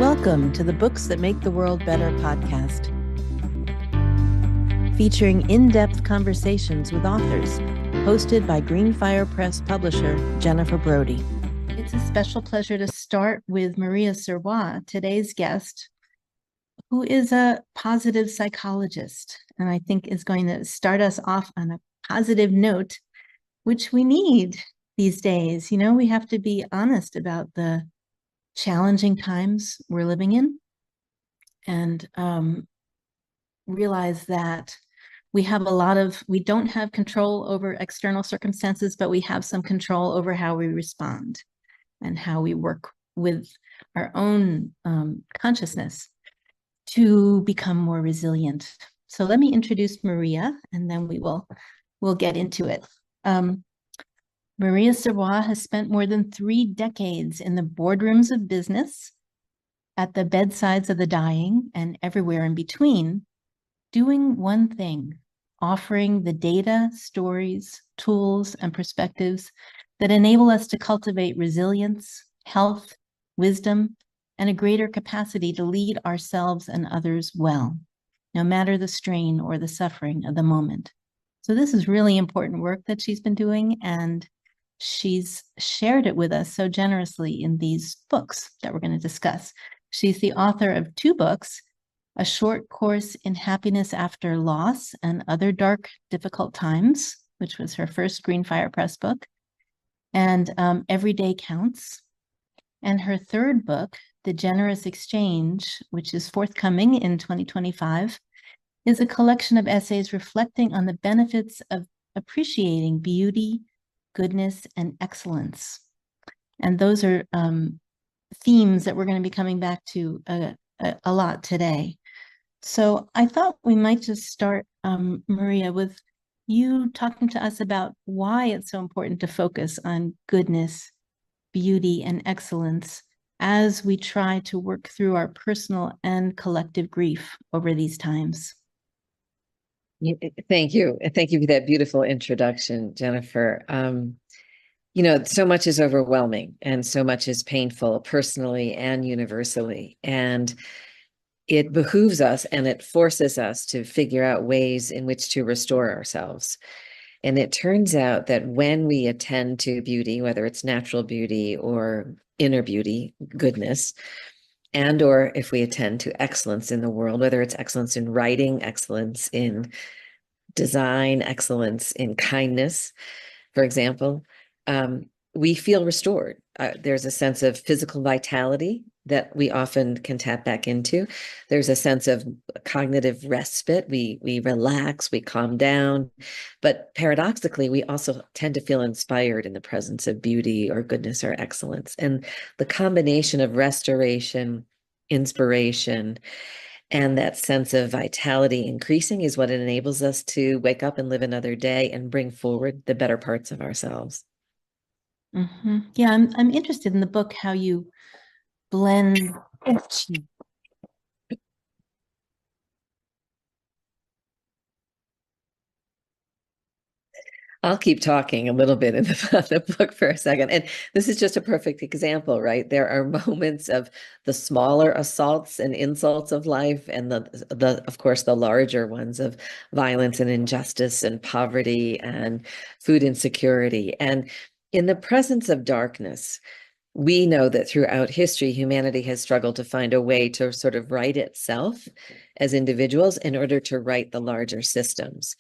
Welcome to the Books That Make the World Better podcast, featuring in-depth conversations with authors, hosted by Greenfire Press publisher Jennifer Browdy. It's a special pleasure to start with Maria Sirois, today's guest, who is a positive psychologist, and I think is going to start us off on a positive note, which we need these days. You know, we have to be honest about the challenging times we're living in and realize that we don't have control over external circumstances, but we have some control over how we respond and how we work with our own consciousness to become more resilient. So let me introduce Maria, and then we'll get into it. Maria Sirois has spent more than 3 decades in the boardrooms of business, at the bedsides of the dying, and everywhere in between, doing one thing: offering the data, stories, tools, and perspectives that enable us to cultivate resilience, health, wisdom, and a greater capacity to lead ourselves and others well, no matter the strain or the suffering of the moment. So this is really important work that she's been doing, and she's shared it with us so generously in these books that we're going to discuss. She's the author of 2 books: A Short Course in Happiness After Loss and Other Dark, Difficult Times, which was her first Greenfire Press book, and Every Day Counts. And her 3rd book, The Generous Exchange, which is forthcoming in 2025, is a collection of essays reflecting on the benefits of appreciating beauty, goodness, and excellence. And those are themes that we're going to be coming back to a lot today. So I thought we might just start, Maria, with you talking to us about why it's so important to focus on goodness, beauty, and excellence as we try to work through our personal and collective grief over these times. Thank you. Thank you for that beautiful introduction, Jennifer. So much is overwhelming and so much is painful personally and universally. And it behooves us and it forces us to figure out ways in which to restore ourselves. And it turns out that when we attend to beauty, whether it's natural beauty or inner beauty, goodness, and or if we attend to excellence in the world, whether it's excellence in writing, excellence in design, excellence in kindness, for example, we feel restored. There's a sense of physical vitality that we often can tap back into. There's a sense of cognitive respite. We relax, we calm down. But paradoxically, we also tend to feel inspired in the presence of beauty or goodness or excellence. And the combination of restoration, inspiration, and that sense of vitality increasing is what enables us to wake up and live another day and bring forward the better parts of ourselves. Mm-hmm. Yeah, I'm interested in the book, how you blend. I'll keep talking a little bit in the book for a second. And this is just a perfect example, right? There are moments of the smaller assaults and insults of life, and of course, the larger ones of violence and injustice and poverty and food insecurity. And in the presence of darkness, we know that throughout history, humanity has struggled to find a way to sort of right itself as individuals in order to right the larger systems.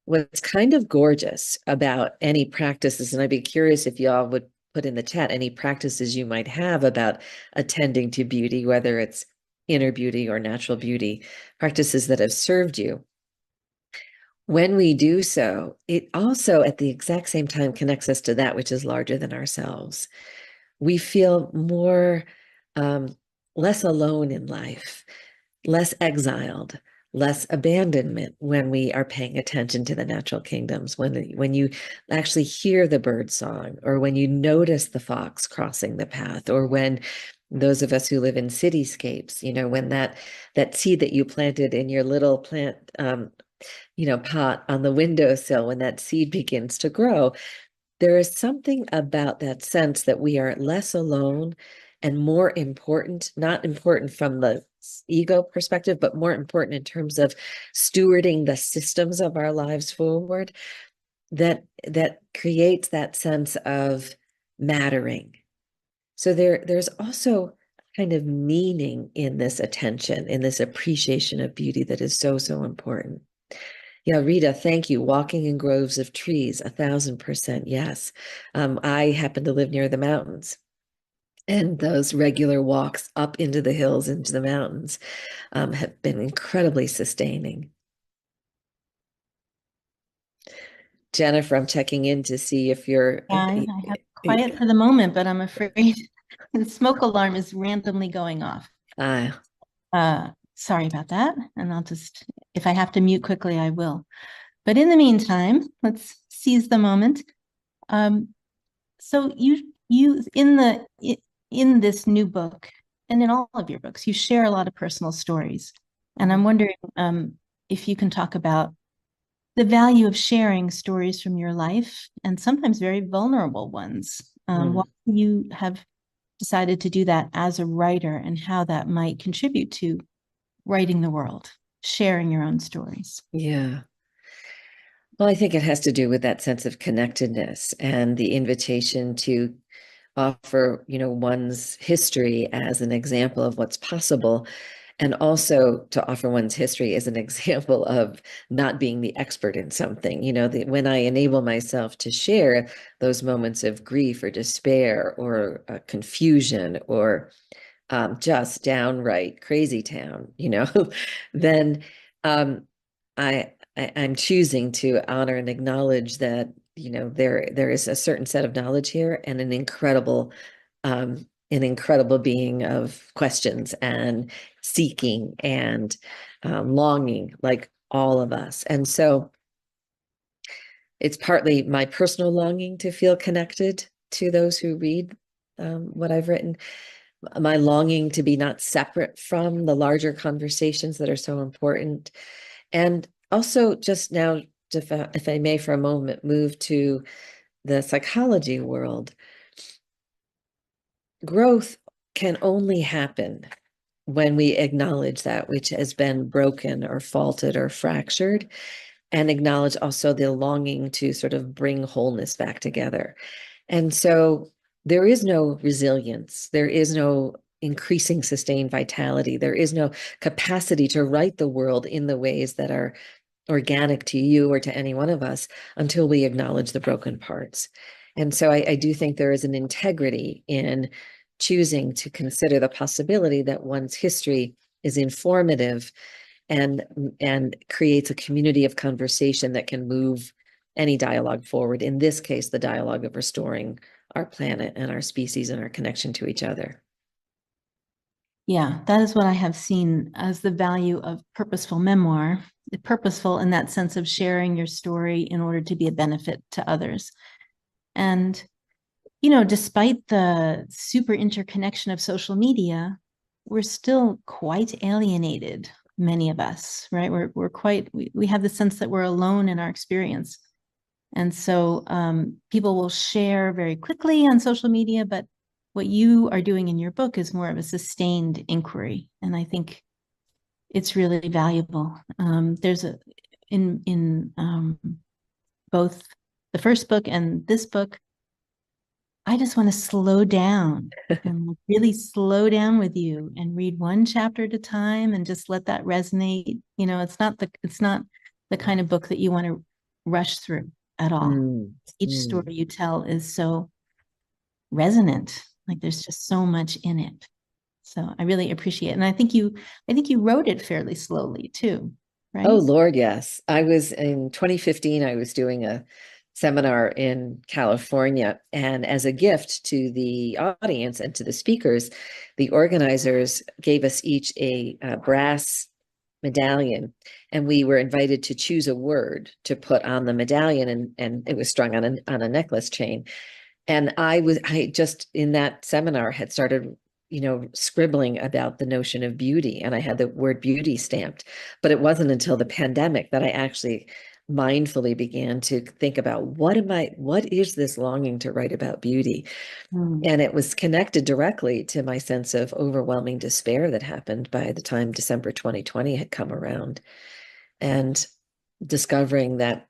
What's kind of gorgeous about any practices, and I'd be curious if y'all would put in the chat any practices you might have about attending to beauty, whether it's inner beauty or natural beauty, practices that have served you. When we do so, it also at the exact same time connects us to that which is larger than ourselves. We feel more, less alone in life, less exiled, less abandonment when we are paying attention to the natural kingdoms, when you actually hear the bird song, or when you notice the fox crossing the path, or when those of us who live in cityscapes, when that seed that you planted in your little plant, pot on the windowsill, when that seed begins to grow, there is something about that sense that we are less alone and more important, not important from the ego perspective, but more important in terms of stewarding the systems of our lives forward, that creates that sense of mattering. So there's also kind of meaning in this attention, in this appreciation of beauty that is so, so important. Yeah, Rita, thank you. Walking in groves of trees, 1,000% yes. I happen to live near the mountains, and those regular walks up into the hills, into the mountains, have been incredibly sustaining. Jennifer, I'm checking in to see if you're. Yeah, I have quiet for the moment, but I'm afraid the smoke alarm is randomly going off. Ah, Sorry about that. And I'll just, if I have to mute quickly, I will. But in the meantime, let's seize the moment. So you in this new book and in all of your books, you share a lot of personal stories. And I'm wondering if you can talk about the value of sharing stories from your life and sometimes very vulnerable ones. Why you have decided to do that as a writer and how that might contribute to writing the world, sharing your own stories. yeah. Well, I think it has to do with that sense of connectedness and the invitation to offer, one's history as an example of what's possible, and also to offer one's history as an example of not being the expert in something. When I enable myself to share those moments of grief or despair or confusion or just downright crazy town, then I'm choosing to honor and acknowledge that, there is a certain set of knowledge here and an incredible being of questions and seeking and longing, like all of us. And so it's partly my personal longing to feel connected to those who read what I've written, my longing to be not separate from the larger conversations that are so important. And also just now, if I may for a moment, move to the psychology world. Growth can only happen when we acknowledge that which has been broken or faulted or fractured, and acknowledge also the longing to sort of bring wholeness back together. And so there is no resilience. There is no increasing sustained vitality. There is no capacity to right the world in the ways that are organic to you or to any one of us until we acknowledge the broken parts. And so I do think there is an integrity in choosing to consider the possibility that one's history is informative and creates a community of conversation that can move any dialogue forward. In this case, the dialogue of restoring our planet and our species and our connection to each other. Yeah, that is what I have seen as the value of purposeful memoir. Purposeful in that sense of sharing your story in order to be a benefit to others. And, despite the super interconnection of social media, we're still quite alienated, many of us, right? We have the sense that we're alone in our experience. And so people will share very quickly on social media, but what you are doing in your book is more of a sustained inquiry. And I think it's really valuable. There's in both the first book and this book, I just want to slow down and really slow down with you and read one chapter at a time and just let that resonate. It's not the kind of book that you want to rush through at all. Each story you tell is so resonant. Like there's just so much in it. So I really appreciate it. And I think you wrote it fairly slowly too, right? Oh, Lord, yes. In 2015, I was doing a seminar in California. And as a gift to the audience and to the speakers, the organizers gave us each a brass medallion, and we were invited to choose a word to put on the medallion, and it was strung on a necklace chain. And I just in that seminar had started scribbling about the notion of beauty, and I had the word beauty stamped. But it wasn't until the pandemic that I actually mindfully began to think about what is this longing to write about beauty? And it was connected directly to my sense of overwhelming despair that happened by the time December 2020 had come around. And discovering that,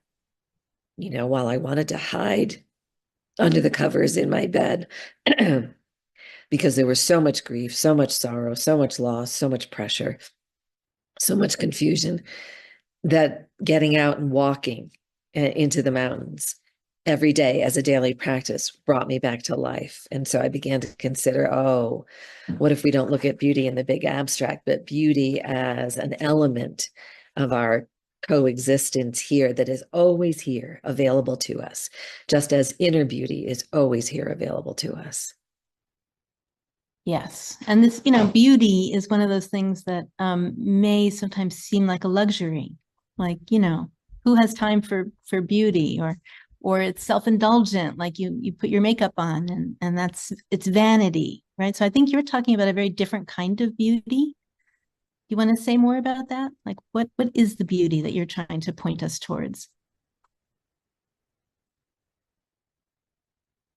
while I wanted to hide under the covers in my bed, because there was so much grief, so much sorrow, so much loss, so much pressure, so much confusion, that getting out and walking into the mountains every day as a daily practice brought me back to life. And so I began to consider, what if we don't look at beauty in the big abstract, but beauty as an element of our coexistence here that is always here, available to us, just as inner beauty is always here, available to us. Yes. And this, beauty is one of those things that may sometimes seem like a luxury. Like, who has time for beauty, or it's self-indulgent, like you put your makeup on and it's vanity, right? So I think you're talking about a very different kind of beauty. You want to say more about that? Like what is the beauty that you're trying to point us towards?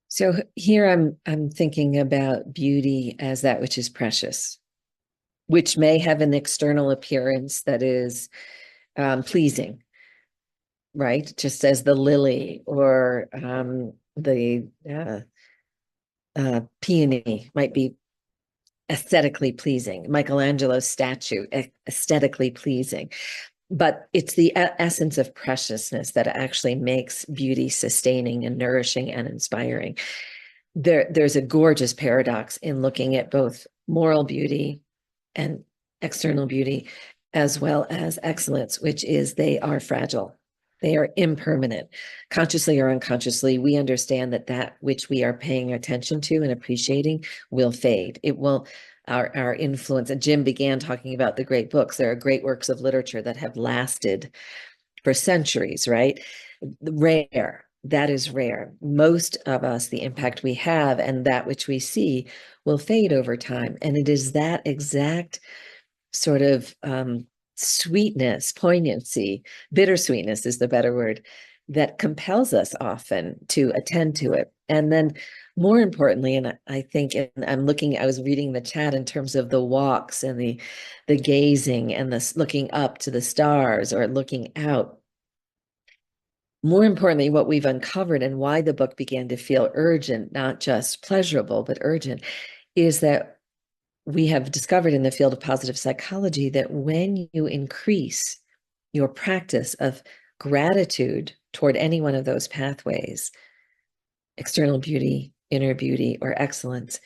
So here I'm thinking about beauty as that which is precious, which may have an external appearance that is pleasing, right? Just as the lily or the peony might be aesthetically pleasing. Michelangelo's statue, aesthetically pleasing. But it's the essence of preciousness that actually makes beauty sustaining and nourishing and inspiring. There's a gorgeous paradox in looking at both moral beauty and external beauty, as well as excellence, which is they are fragile. They are impermanent. Consciously or unconsciously, we understand that which we are paying attention to and appreciating will fade. It will, our influence, and Jim began talking about the great books. There are great works of literature that have lasted for centuries, right? Rare. That is rare. Most of us, the impact we have and that which we see will fade over time. And it is that exact sort of sweetness, poignancy, bittersweetness is the better word, that compels us often to attend to it. And then more importantly, and I think, and I was reading the chat in terms of the walks and the gazing and the looking up to the stars or looking out. More importantly, what we've uncovered and why the book began to feel urgent, not just pleasurable, but urgent, is that we have discovered in the field of positive psychology that when you increase your practice of gratitude toward any one of those pathways, external beauty, inner beauty, or excellence,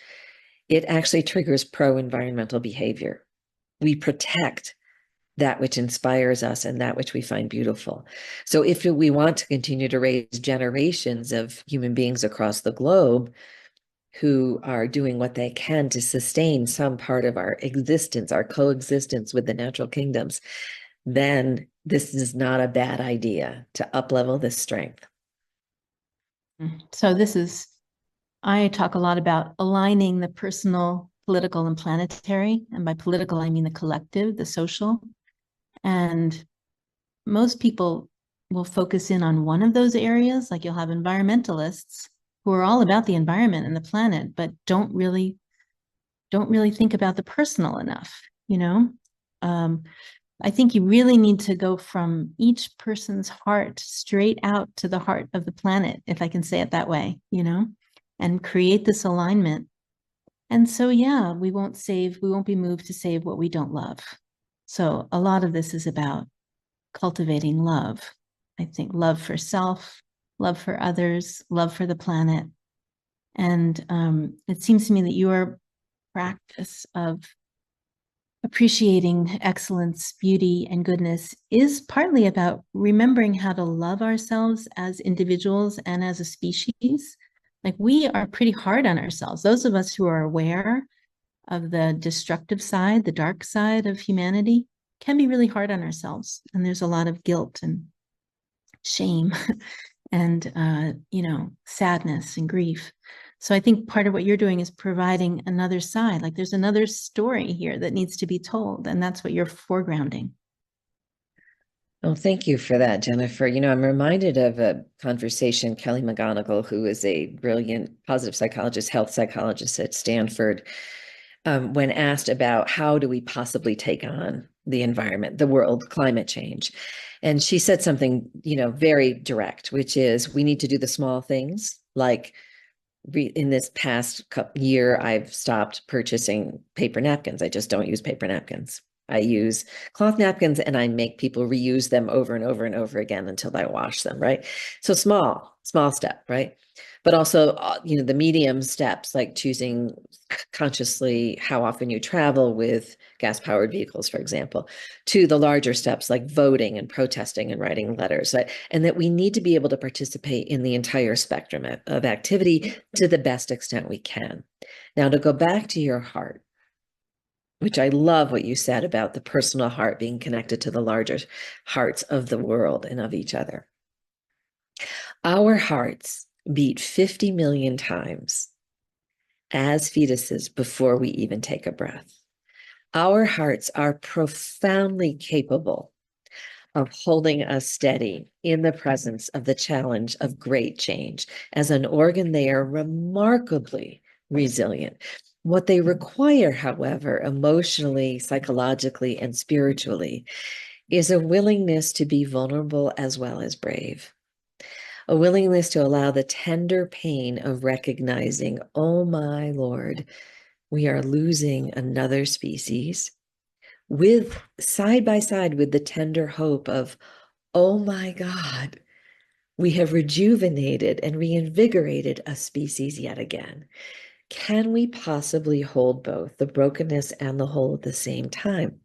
it actually triggers pro-environmental behavior. We protect that which inspires us and that which we find beautiful. So if we want to continue to raise generations of human beings across the globe who are doing what they can to sustain some part of our existence, our coexistence with the natural kingdoms, then this is not a bad idea to uplevel this strength. So I talk a lot about aligning the personal, political, and planetary. And by political, I mean the collective, the social. And most people will focus in on one of those areas. Like you'll have environmentalists who are all about the environment and the planet, but don't really think about the personal enough, I think you really need to go from each person's heart straight out to the heart of the planet, if I can say it that way, and create this alignment. And so, yeah, we won't be moved to save what we don't love. So a lot of this is about cultivating love. I think love for self, love for others, love for the planet. And it seems to me that your practice of appreciating excellence, beauty, and goodness is partly about remembering how to love ourselves as individuals and as a species. Like we are pretty hard on ourselves. Those of us who are aware of the destructive side, the dark side of humanity, can be really hard on ourselves. And there's a lot of guilt and shame and, sadness and grief. So I think part of what you're doing is providing another side. Like there's another story here that needs to be told. And that's what you're foregrounding. Oh, thank you for that, Jennifer. I'm reminded of a conversation Kelly McGonigal, who is a brilliant positive psychologist, health psychologist at Stanford, when asked about how do we possibly take on the environment, the world, climate change. And she said something, very direct, which is we need to do the small things like in this past year, I've stopped purchasing paper napkins. I just don't use paper napkins. I use cloth napkins and I make people reuse them over and over and over again until I wash them, right? So small step, right? But also, the medium steps like choosing consciously how often you travel with gas-powered vehicles, for example, to the larger steps like voting and protesting and writing letters, right? And that we need to be able to participate in the entire spectrum of activity to the best extent we can. Now, to go back to your heart, which I love what you said about the personal heart being connected to the larger hearts of the world and of each other. Our hearts beat 50 million times as fetuses before we even take a breath. Our hearts are profoundly capable of holding us steady in the presence of the challenge of great change. As an organ, they are remarkably resilient. What they require, however, emotionally, psychologically, and spiritually, is a willingness to be vulnerable as well as brave. A willingness to allow the tender pain of recognizing, oh my Lord, we are losing another species, with side by side with the tender hope of, oh my God, we have rejuvenated and reinvigorated a species yet again. Can we possibly hold both the brokenness and the whole at the same time?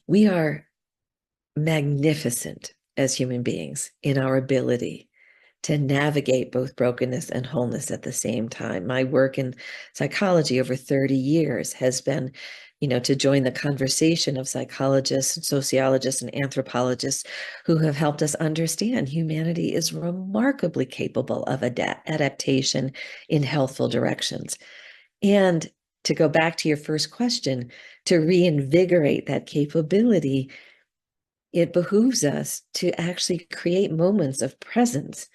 We are magnificent as human beings in our ability to navigate both brokenness and wholeness at the same time. My work in psychology over 30 years has been, to join the conversation of psychologists and sociologists and anthropologists who have helped us understand humanity is remarkably capable of adaptation in healthful directions. And to go back to your first question, to reinvigorate that capability, it behooves us to actually create moments of presence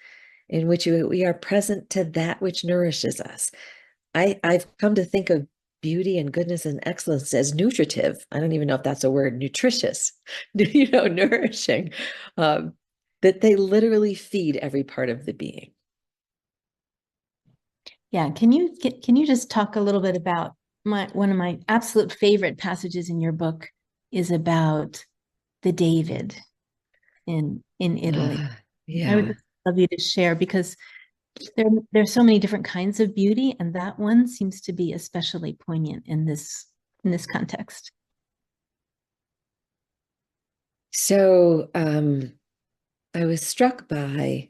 in which we are present to that which nourishes us. I've come to think of beauty and goodness and excellence as nutritive. I don't even know if that's a word, nutritious, nourishing, that they literally feed every part of the being. Yeah, can you just talk a little bit about one of my absolute favorite passages in your book is about the David in Italy. I would Yeah. just love you to share because there's so many different kinds of beauty, and that one seems to be especially poignant in this context. So I was struck by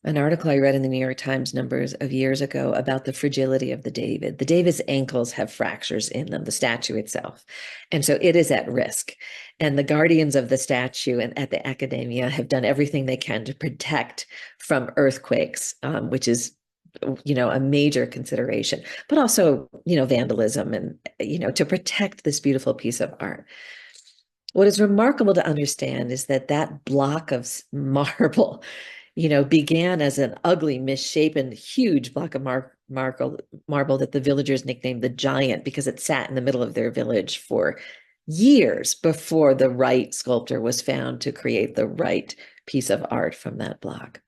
an article I read in the New York Times numbers of years ago about the fragility of the David. The David's ankles have fractures in them, the statue itself. And so it is at risk. And the guardians of the statue and at the academia have done everything they can to protect from earthquakes, which is a major consideration, but also, vandalism and, to protect this beautiful piece of art. What is remarkable to understand is that that block of marble began as an ugly, misshapen, huge block of marble that the villagers nicknamed the Giant because it sat in the middle of their village for years before the right sculptor was found to create the right piece of art from that block.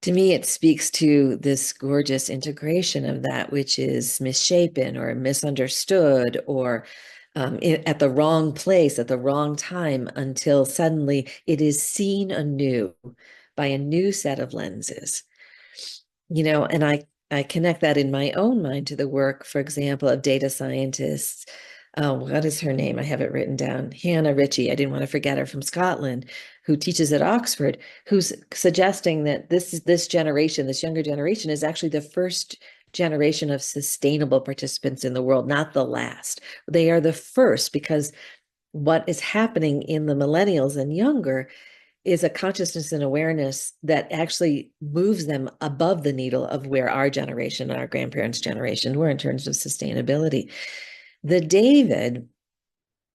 To me, it speaks to this gorgeous integration of that which is misshapen or misunderstood or at the wrong place at the wrong time until suddenly it is seen anew by a new set of lenses. And I connect that in my own mind to the work, for example, of data scientists. What is her name? I have it written down. Hannah Ritchie. I didn't want to forget her, from Scotland, who teaches at Oxford, who's suggesting that this generation, this younger generation, is actually the first generation of sustainable participants in the world, not the last. They are the first because what is happening in the millennials and younger is a consciousness and awareness that actually moves them above the needle of where our generation and our grandparents' generation were in terms of sustainability. The David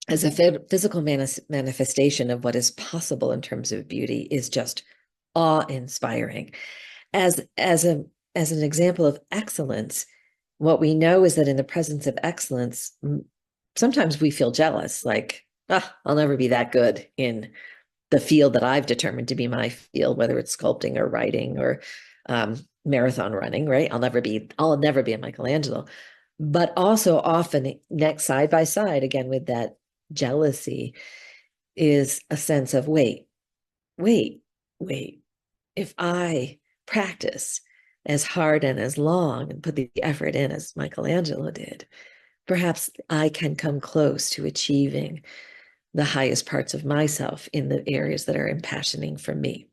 as a physical manifestation of what is possible in terms of beauty is just awe-inspiring. As an example of excellence, what we know is that in the presence of excellence, sometimes we feel jealous, like, I'll never be that good in the field that I've determined to be my field, whether it's sculpting or writing or marathon running, right? I'll never be a Michelangelo. But also often next side by side, again, with that jealousy is a sense of wait, wait, wait. If I practice as hard and as long and put the effort in as Michelangelo did, perhaps I can come close to achieving the highest parts of myself in the areas that are impassioning for me.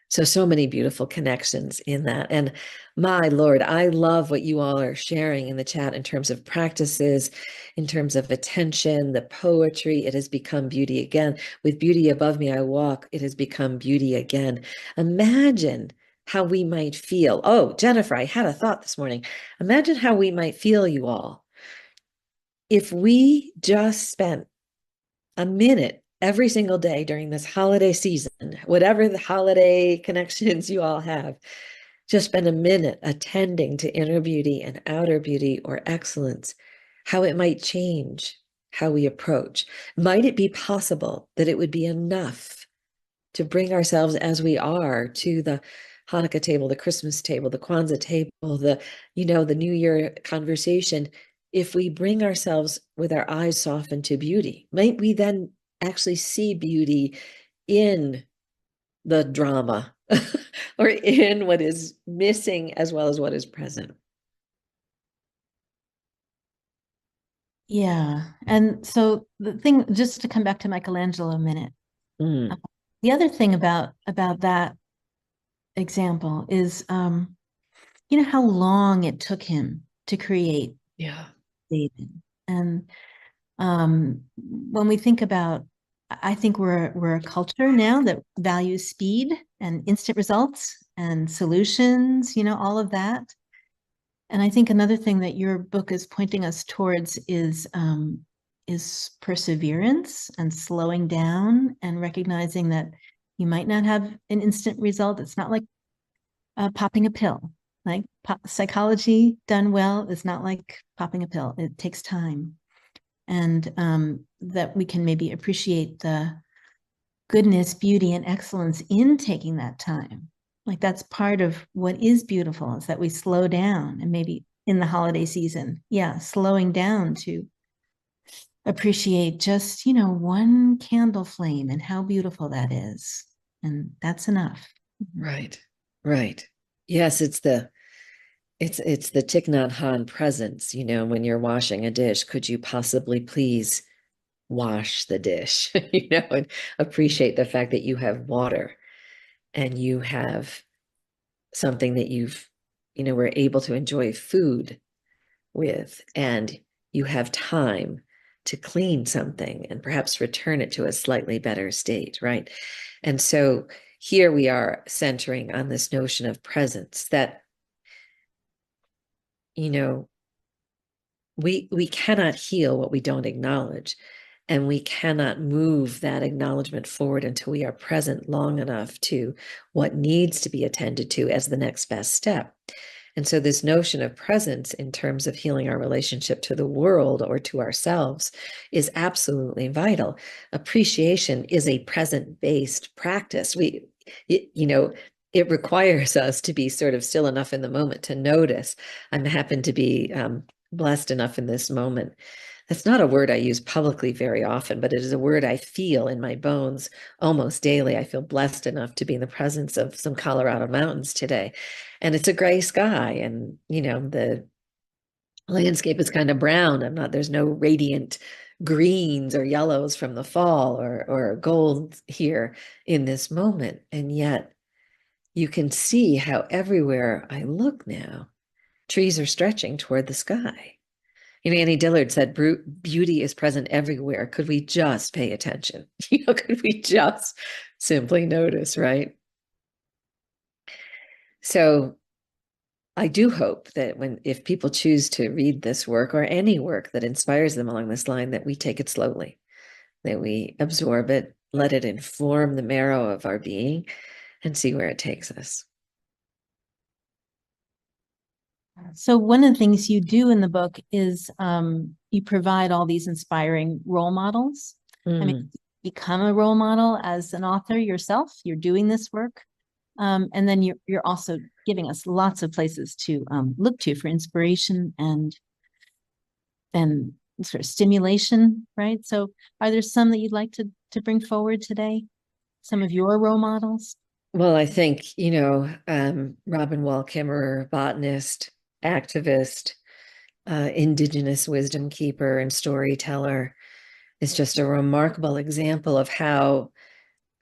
So many beautiful connections in that. And my Lord, I love what you all are sharing in the chat in terms of practices, in terms of attention, the poetry. It has become beauty again. With beauty above me, I walk. It has become beauty again. Imagine how we might feel. Oh, Jennifer, I had a thought this morning. Imagine how we might feel, you all, if we just spent a minute every single day during this holiday season, whatever the holiday connections you all have, just spend a minute attending to inner beauty and outer beauty or excellence, how it might change how we approach. Might it be possible that it would be enough to bring ourselves as we are to the Hanukkah table, the Christmas table, the Kwanzaa table, the New Year conversation? If we bring ourselves with our eyes softened to beauty, might we then actually see beauty in the drama or in what is missing as well as what is present? Yeah. And so the thing, just to come back to Michelangelo a minute, Mm, the other thing about that example is, you know, how long it took him to create yeah. David. And when we think about, I think we're a culture now that values speed and instant results and solutions, you know, all of that. And I think another thing that your book is pointing us towards is perseverance and slowing down and recognizing that you might not have an instant result. It's not like popping a pill. Like psychology done well is not like popping a pill. It takes time, and that we can maybe appreciate the goodness, beauty, and excellence in taking that time. Like that's part of what is beautiful is that we slow down, and maybe in the holiday season, yeah, slowing down to appreciate just, you know, one candle flame and how beautiful that is. And that's enough. Right. Right. Yes, it's the Thich Nhat Hanh presence, when you're washing a dish, could you possibly please wash the dish, and appreciate the fact that you have water and you have something that were able to enjoy food with, and you have time to clean something and perhaps return it to a slightly better state, right? And so here we are centering on this notion of presence that, we cannot heal what we don't acknowledge, and we cannot move that acknowledgement forward until we are present long enough to what needs to be attended to as the next best step. And so this notion of presence in terms of healing our relationship to the world or to ourselves is absolutely vital. Appreciation is a present-based practice. It requires us to be sort of still enough in the moment to notice. I happen to be blessed enough in this moment. That's not a word I use publicly very often, but it is a word I feel in my bones almost daily. I feel blessed enough to be in the presence of some Colorado mountains today. And it's a gray sky, and the landscape is kind of brown. There's no radiant greens or yellows from the fall or gold here in this moment. And yet you can see how everywhere I look now, trees are stretching toward the sky. Annie Dillard said, beauty is present everywhere. Could we just pay attention? Could we just simply notice, right? So I do hope that if people choose to read this work or any work that inspires them along this line, that we take it slowly, that we absorb it, let it inform the marrow of our being, and see where it takes us. So one of the things you do in the book is you provide all these inspiring role models. I mean, become a role model as an author yourself. You're doing this work. And then you're also giving us lots of places to look to for inspiration and sort of stimulation, right? So are there some that you'd like to bring forward today? Some of your role models? Well, I think, Robin Wall Kimmerer, botanist, activist, indigenous wisdom keeper, and storyteller, is just a remarkable example of how,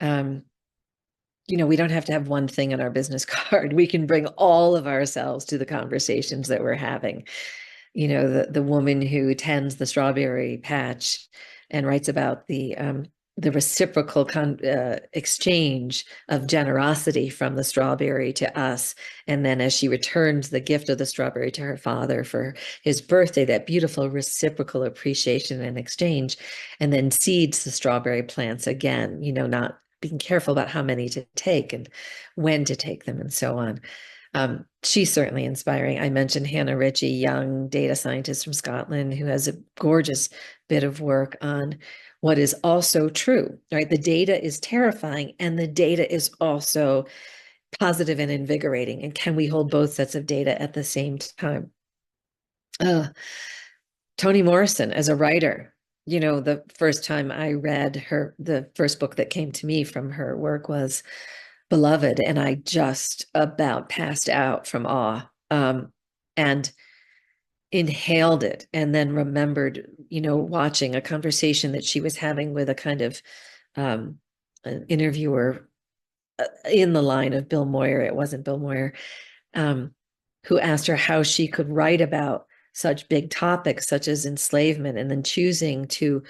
we don't have to have one thing on our business card. We can bring all of ourselves to the conversations that we're having. The woman who tends the strawberry patch and writes about the reciprocal exchange of generosity from the strawberry to us. And then as she returns the gift of the strawberry to her father for his birthday, that beautiful reciprocal appreciation and exchange, and then seeds the strawberry plants again, not being careful about how many to take and when to take them and so on. She's certainly inspiring. I mentioned Hannah Ritchie, young data scientist from Scotland, who has a gorgeous bit of work on what is also true, right? The data is terrifying and the data is also positive and invigorating. And can we hold both sets of data at the same time? Toni Morrison as a writer, the first time I read the first book that came to me from her work was Beloved, and I just about passed out from awe, and inhaled it, and then remembered, watching a conversation that she was having with a kind of an interviewer in the line of Bill Moyer. It wasn't Bill Moyer, who asked her how she could write about such big topics such as enslavement, and then choosing to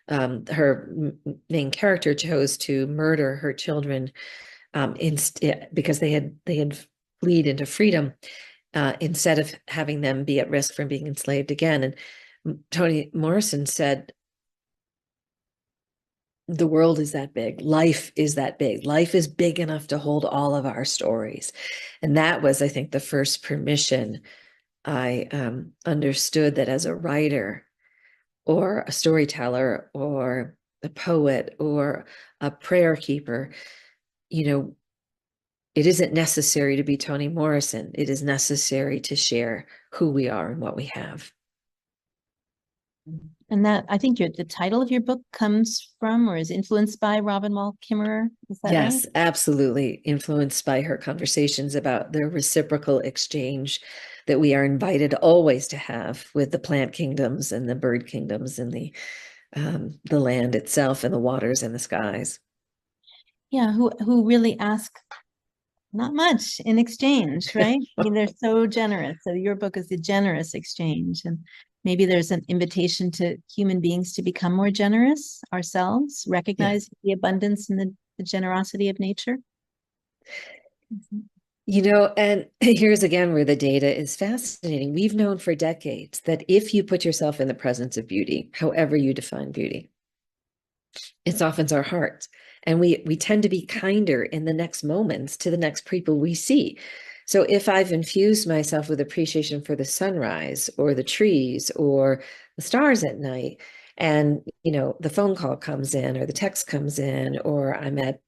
her main character chose to murder her children because they had fled into freedom, instead of having them be at risk from being enslaved again. And Toni Morrison said, the world is that big. Life is that big. Life is big enough to hold all of our stories. And that was, I think, the first permission I understood that as a writer or a storyteller or a poet or a prayer keeper, it isn't necessary to be Toni Morrison. It is necessary to share who we are and what we have. And that, I think the title of your book comes from or is influenced by Robin Wall Kimmerer. Is that right? Yes, absolutely. Influenced by her conversations about the reciprocal exchange that we are invited always to have with the plant kingdoms and the bird kingdoms and the land itself and the waters and the skies. Yeah, who really ask not much in exchange, right? I mean, they're so generous. So your book is a generous exchange, and maybe there's an invitation to human beings to become more generous ourselves, recognize the abundance and the generosity of nature. And here's again where the data is fascinating. We've known for decades that if you put yourself in the presence of beauty, however you define beauty, it softens our hearts. And we tend to be kinder in the next moments to the next people we see. So if I've infused myself with appreciation for the sunrise or the trees or the stars at night, and, the phone call comes in or the text comes in, or I'm at,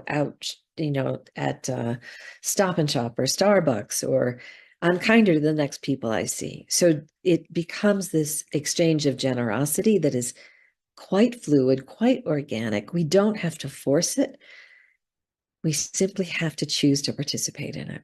out, at Stop and Shop or Starbucks, or I'm kinder to the next people I see. So it becomes this exchange of generosity that is quite fluid, quite organic. We don't have to force it. We simply have to choose to participate in it.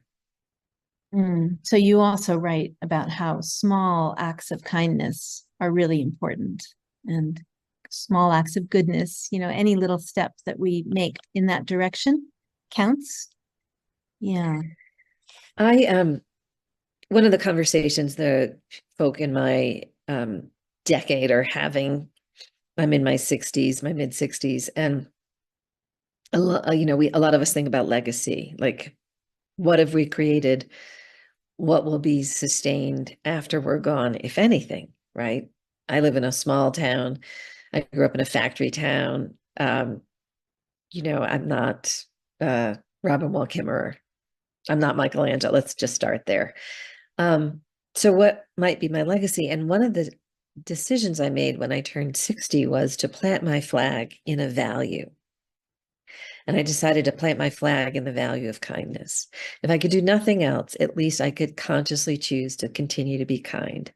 So you also write about how small acts of kindness are really important, and small acts of goodness, any little step that we make in that direction counts. Yeah. One of the conversations the folk in my decade are having, I'm in my 60s, my mid 60s, and a lot of us think about legacy, like what have we created? what will be sustained after we're gone, if anything, right? I live in a small town. I grew up in a factory town. I'm not Robin Wall Kimmerer. I'm not Michelangelo. Let's just start there. So what might be my legacy? And one of the decisions I made when I turned 60 was to plant my flag in a value. And I decided to plant my flag in the value of kindness. If I could do nothing else, at least I could consciously choose to continue to be kind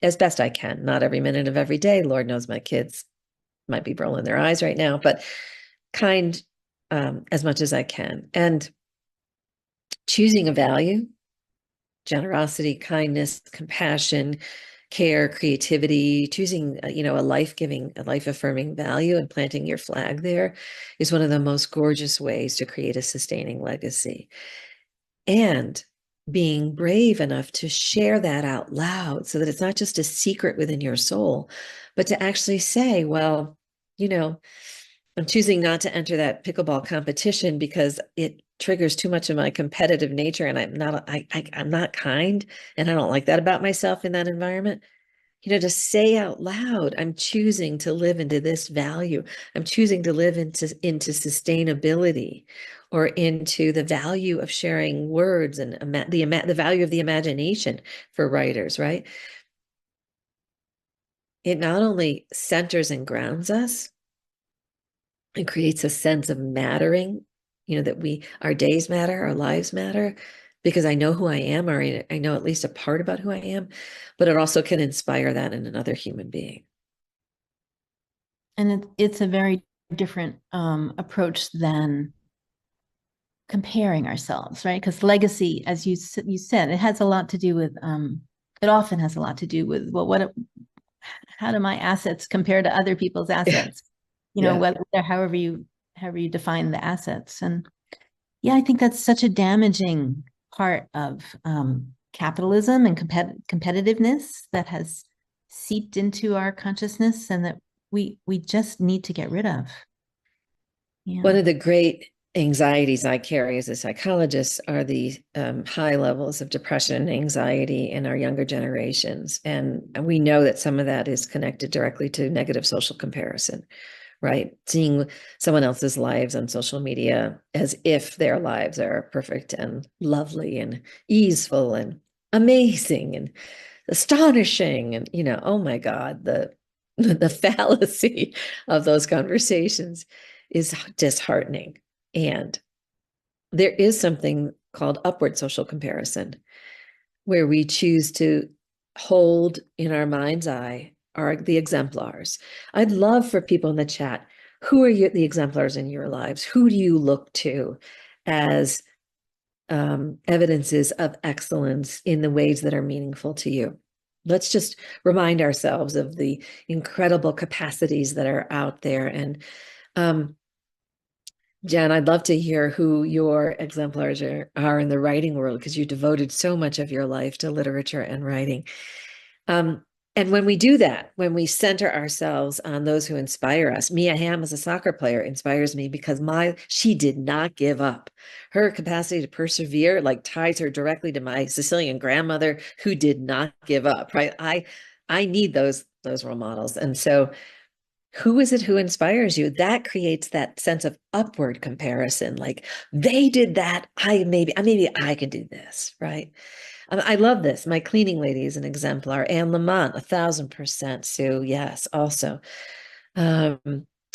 as best I can. Not every minute of every day. Lord knows my kids might be rolling their eyes right now, but kind as much as I can. And choosing a value, generosity, kindness, compassion, care, creativity, choosing, a life-giving, a life-affirming value and planting your flag there is one of the most gorgeous ways to create a sustaining legacy. And being brave enough to share that out loud so that it's not just a secret within your soul, but to actually say, well, I'm choosing not to enter that pickleball competition because it triggers too much of my competitive nature, and I'm not kind, and I don't like that about myself in that environment. To say out loud, I'm choosing to live into this value. I'm choosing to live into sustainability, or into the value of sharing words and the value of the imagination for writers, right? It not only centers and grounds us, it creates a sense of mattering, that our days matter, our lives matter, because I know who I am, or I know at least a part about who I am, but it also can inspire that in another human being. And it's a very different approach than comparing ourselves, right? Because legacy, as you said, it has a lot to do with, it often has a lot to do with, well, how do my assets compare to other people's assets? Whether however you define the assets. And yeah, I think that's such a damaging part of capitalism and competitiveness that has seeped into our consciousness, and that we just need to get rid of. Yeah. One of the great anxieties I carry as a psychologist are the high levels of depression and anxiety in our younger generations. And we know that some of that is connected directly to negative social comparison, right? Seeing someone else's lives on social media as if their lives are perfect and lovely and easeful and amazing and astonishing. And, oh my God, the fallacy of those conversations is disheartening. And there is something called upward social comparison, where we choose to hold in our mind's eye are the exemplars. I'd love for people in the chat, who are the exemplars in your lives? Who do you look to as evidences of excellence in the ways that are meaningful to you? Let's just remind ourselves of the incredible capacities that are out there. And Jen, I'd love to hear who your exemplars are in the writing world, because you devoted so much of your life to literature and writing. And when we do that, when we center ourselves on those who inspire us, Mia Hamm as a soccer player inspires me because she did not give up. Her capacity to persevere ties her directly to my Sicilian grandmother, who did not give up, right? I need those role models. And so who is it who inspires you? That creates that sense of upward comparison. Like, they did that, maybe I can do this, right? I love this. My cleaning lady is an exemplar. Anne Lamont, 1,000%. Sue, yes, also.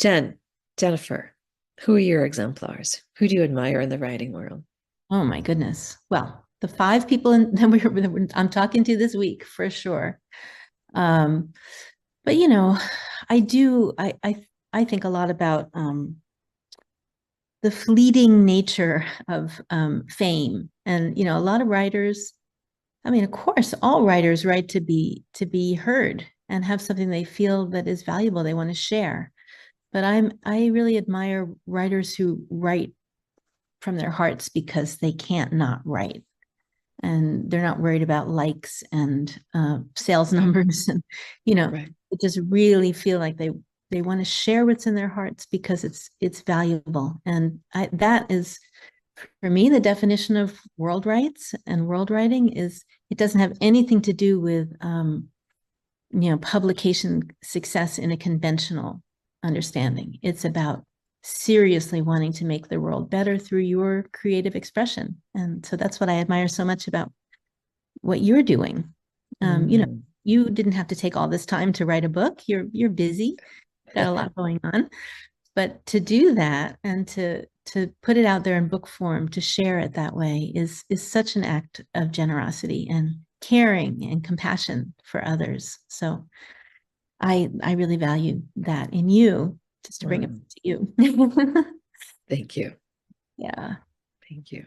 Jennifer, who are your exemplars? Who do you admire in the writing world? Oh my goodness. Well, the 5 people I'm talking to this week for sure. But I think a lot about the fleeting nature of fame. And a lot of writers, I mean, of course, all writers write to be heard and have something they feel that is valuable they want to share. But I really admire writers who write from their hearts because they can't not write. And they're not worried about likes and sales numbers. And, Right. they just really feel like they want to share what's in their hearts because it's valuable. And that is For me, the definition of world rights and world writing is it doesn't have anything to do with publication success in a conventional understanding. It's about seriously wanting to make the world better through your creative expression. And so that's what I admire so much about what you're doing. You didn't have to take all this time to write a book. You're busy, got a lot going on. But to do that and to put it out there in book form, to share it that way is such an act of generosity and caring and compassion for others. So I really value that in you, just to bring it to you. Thank you. Yeah. Thank you.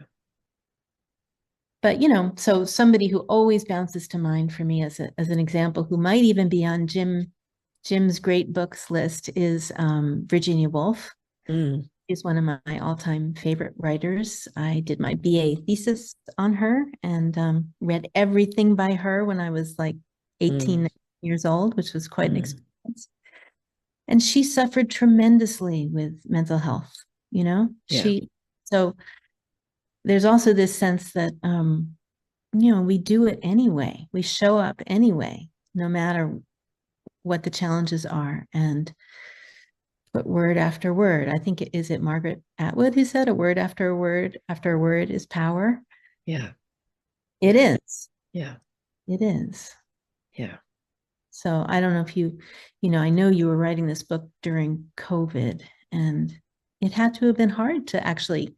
But so somebody who always bounces to mind for me as an example, who might even be on Jim's great books list, is Virginia Woolf. She's one of my all-time favorite writers. I did my BA thesis on her and read everything by her when I was like 18 years old, which was quite an experience. And she suffered tremendously with mental health, so there's also this sense that we do it anyway. We show up anyway, no matter what the challenges are, and put word after word. I think is it Margaret Atwood who said, a word after a word after a word is power. Yeah. It is. Yeah. It is. Yeah. So I don't know if I know you were writing this book during COVID, and it had to have been hard to actually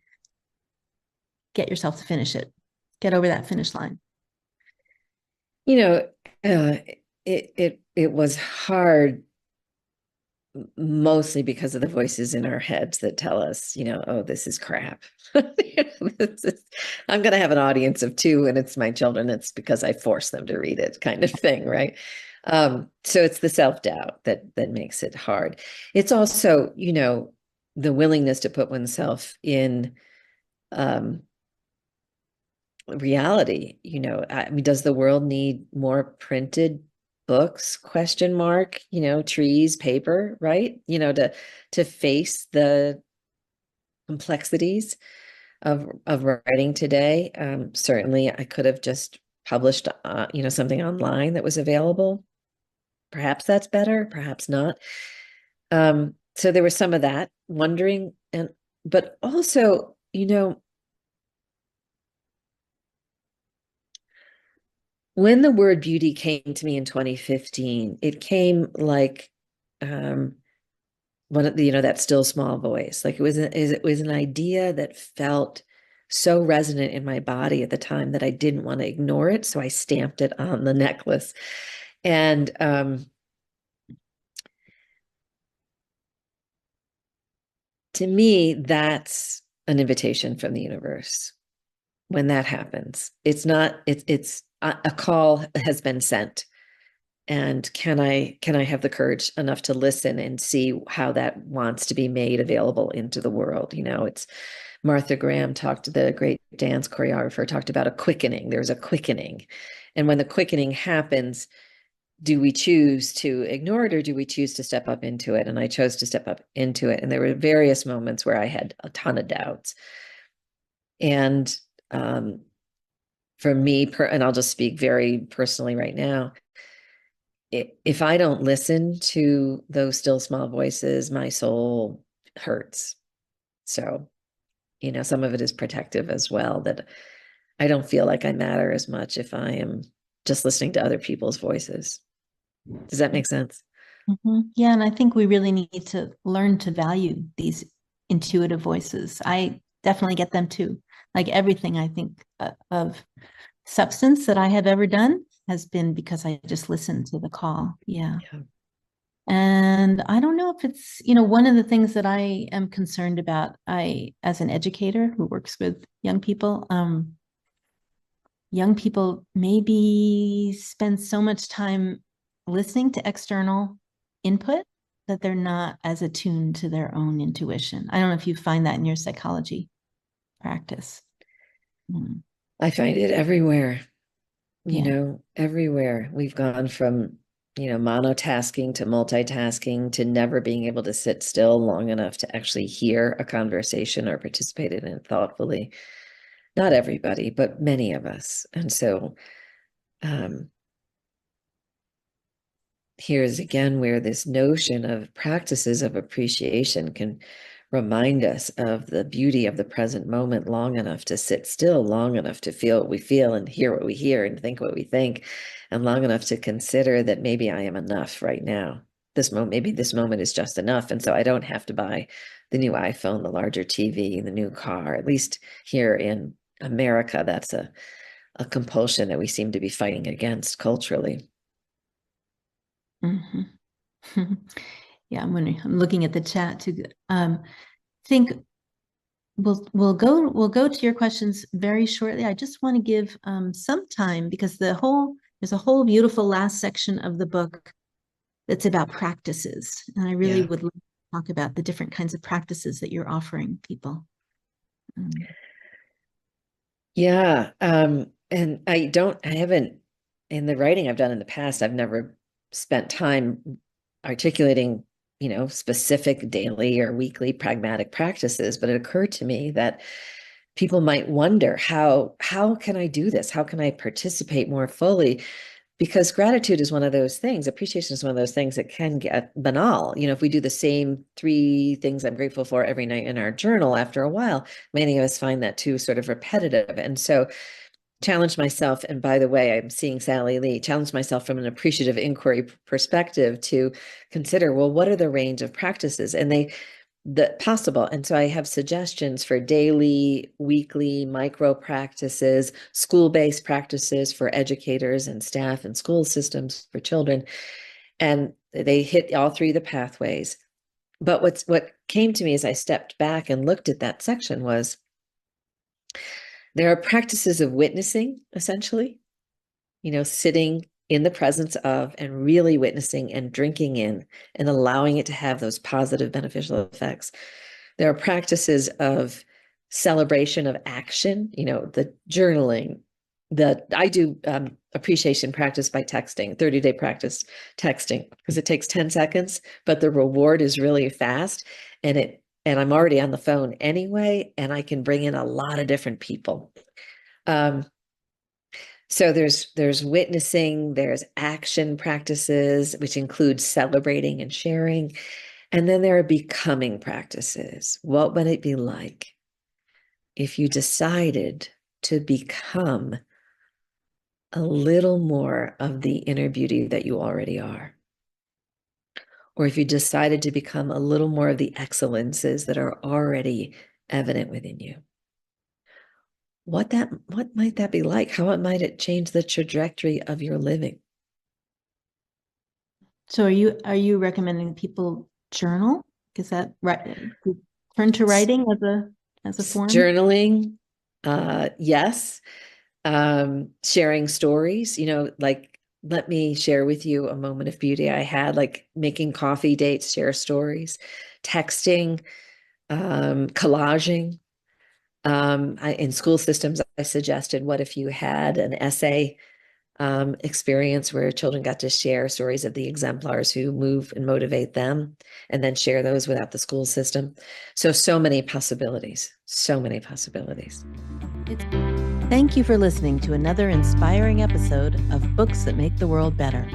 get yourself to finish it, get over that finish line. It was hard, mostly because of the voices in our heads that tell us, oh, this is crap. I'm going to have an audience of 2 and it's my children. It's because I force them to read it, kind of thing. Right. So it's the self-doubt that makes it hard. It's also, the willingness to put oneself in, reality. I mean, does the world need more printed books, ? Trees, paper, right? To face the complexities of writing today. Certainly I could have just published something online that was available. Perhaps that's better, perhaps not. So there was some of that wondering, but also, when the word beauty came to me in 2015, it came like one of the, that still small voice. Like it was an idea that felt so resonant in my body at the time that I didn't want to ignore it. So I stamped it on the necklace. And to me, that's an invitation from the universe. When that happens, it's a call has been sent. And can I have the courage enough to listen and see how that wants to be made available into the world? It's Martha Graham the great dance choreographer, talked about a quickening. There's a quickening. And when the quickening happens, do we choose to ignore it or do we choose to step up into it? And I chose to step up into it. And there were various moments where I had a ton of doubts. And for me, and I'll just speak very personally right now, if I don't listen to those still small voices, my soul hurts. So, some of it is protective as well, that I don't feel like I matter as much if I am just listening to other people's voices. Does that make sense? Mm-hmm. Yeah. And I think we really need to learn to value these intuitive voices. I definitely get them too. Like everything I think of substance that I have ever done has been because I just listened to the call. Yeah. And I don't know if it's, one of the things that I am concerned about, as an educator who works with young people maybe spend so much time listening to external input that they're not as attuned to their own intuition. I don't know if you find that in your psychology practice. I find it everywhere. Everywhere. We've gone from monotasking to multitasking to never being able to sit still long enough to actually hear a conversation or participate in it thoughtfully. Not everybody, but many of us. And so here's again where this notion of practices of appreciation can remind us of the beauty of the present moment long enough to sit still, long enough to feel what we feel and hear what we hear and think what we think, and long enough to consider that maybe I am enough right now. Maybe this moment is just enough. And so I don't have to buy the new iPhone, the larger TV, the new car. At least here in America, that's a compulsion that we seem to be fighting against culturally. Mm-hmm. Yeah, I'm looking at the chat to think we'll go to your questions very shortly. I just want to give some time because there's a whole beautiful last section of the book that's about practices, and I really would like to talk about the different kinds of practices that you're offering people. Yeah, and I haven't, in the writing I've done in the past, I've never spent time articulating, specific daily or weekly pragmatic practices, but it occurred to me that people might wonder, how can I do this? How can I participate more fully? Because gratitude is one of those things, appreciation is one of those things that can get banal. If we do the same 3 things I'm grateful for every night in our journal, after a while, many of us find that too sort of repetitive. And so challenge myself, and by the way, I'm seeing Sally Lee, challenge myself from an appreciative inquiry perspective to consider, well, what are the range of practices? And the possible. And so I have suggestions for daily, weekly, micro practices, school-based practices for educators and staff and school systems for children. And they hit all 3 of the pathways. But what came to me as I stepped back and looked at that section was there are practices of witnessing, essentially, sitting in the presence of and really witnessing and drinking in and allowing it to have those positive beneficial effects. There are practices of celebration of action, the journaling, I do appreciation practice by texting, 30-day practice texting, because it takes 10 seconds, but the reward is really fast, and I'm already on the phone anyway, and I can bring in a lot of different people. So there's witnessing, there's action practices, which include celebrating and sharing. And then there are becoming practices. What would it be like if you decided to become a little more of the inner beauty that you already are? Or if you decided to become a little more of the excellences that are already evident within you? What might that be like? How might it change the trajectory of your living? So are you recommending people journal? Is that right? Turn to writing as a form? Journaling, yes. Sharing stories, like, let me share with you a moment of beauty I had, like making coffee dates, share stories, texting, collaging. In school systems, I suggested, what if you had an essay experience where children got to share stories of the exemplars who move and motivate them, and then share those without the school system. So many possibilities, so many possibilities. Thank you for listening to another inspiring episode of Books That Make the World Better.